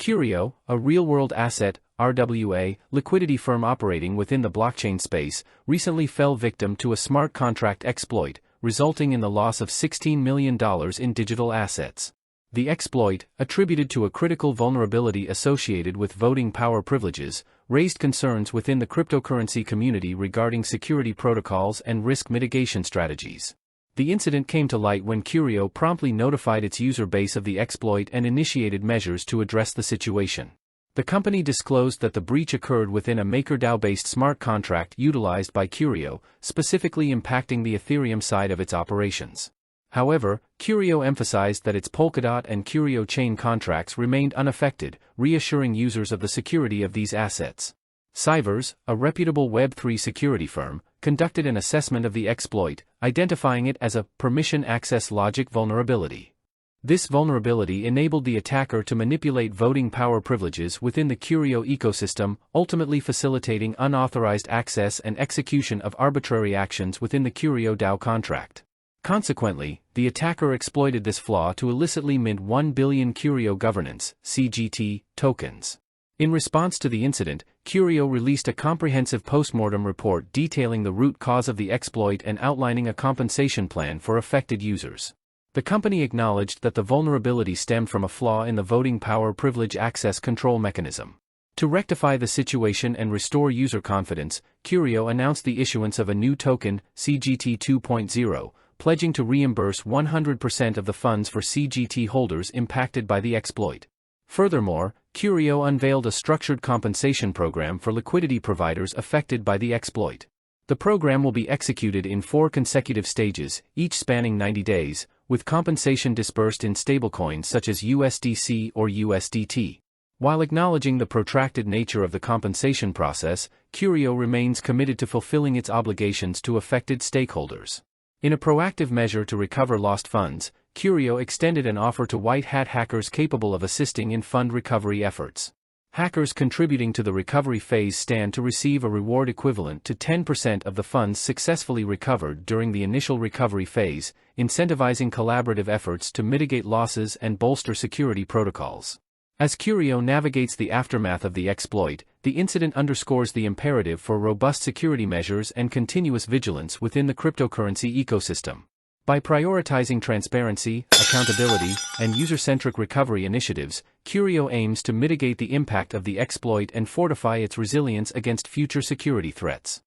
Curio, a real-world asset (RWA) liquidity firm operating within the blockchain space, recently fell victim to a smart contract exploit, resulting in the loss of $16 million in digital assets. The exploit, attributed to a critical vulnerability associated with voting power privileges, raised concerns within the cryptocurrency community regarding security protocols and risk mitigation strategies. The incident came to light when Curio promptly notified its user base of the exploit and initiated measures to address the situation. The company disclosed that the breach occurred within a MakerDAO-based smart contract utilized by Curio, specifically impacting the Ethereum side of its operations. However, Curio emphasized that its Polkadot and Curio chain contracts remained unaffected, reassuring users of the security of these assets. Cyvers, a reputable Web3 security firm, conducted an assessment of the exploit, identifying it as a permission access logic vulnerability. This vulnerability enabled the attacker to manipulate voting power privileges within the Curio ecosystem, ultimately facilitating unauthorized access and execution of arbitrary actions within the Curio DAO contract. Consequently, the attacker exploited this flaw to illicitly mint 1 billion Curio governance (CGT) tokens. In response to the incident, Curio released a comprehensive postmortem report detailing the root cause of the exploit and outlining a compensation plan for affected users. The company acknowledged that the vulnerability stemmed from a flaw in the voting power privilege access control mechanism. To rectify the situation and restore user confidence, Curio announced the issuance of a new token, CGT 2.0, pledging to reimburse 100% of the funds for CGT holders impacted by the exploit. Furthermore, Curio unveiled a structured compensation program for liquidity providers affected by the exploit. The program will be executed in 4 consecutive stages, each spanning 90 days, with compensation dispersed in stablecoins such as USDC or USDT. While acknowledging the protracted nature of the compensation process, Curio remains committed to fulfilling its obligations to affected stakeholders. In a proactive measure to recover lost funds, Curio extended an offer to white-hat hackers capable of assisting in fund recovery efforts. Hackers contributing to the recovery phase stand to receive a reward equivalent to 10% of the funds successfully recovered during the initial recovery phase, incentivizing collaborative efforts to mitigate losses and bolster security protocols. As Curio navigates the aftermath of the exploit, the incident underscores the imperative for robust security measures and continuous vigilance within the cryptocurrency ecosystem. By prioritizing transparency, accountability, and user-centric recovery initiatives, Curio aims to mitigate the impact of the exploit and fortify its resilience against future security threats.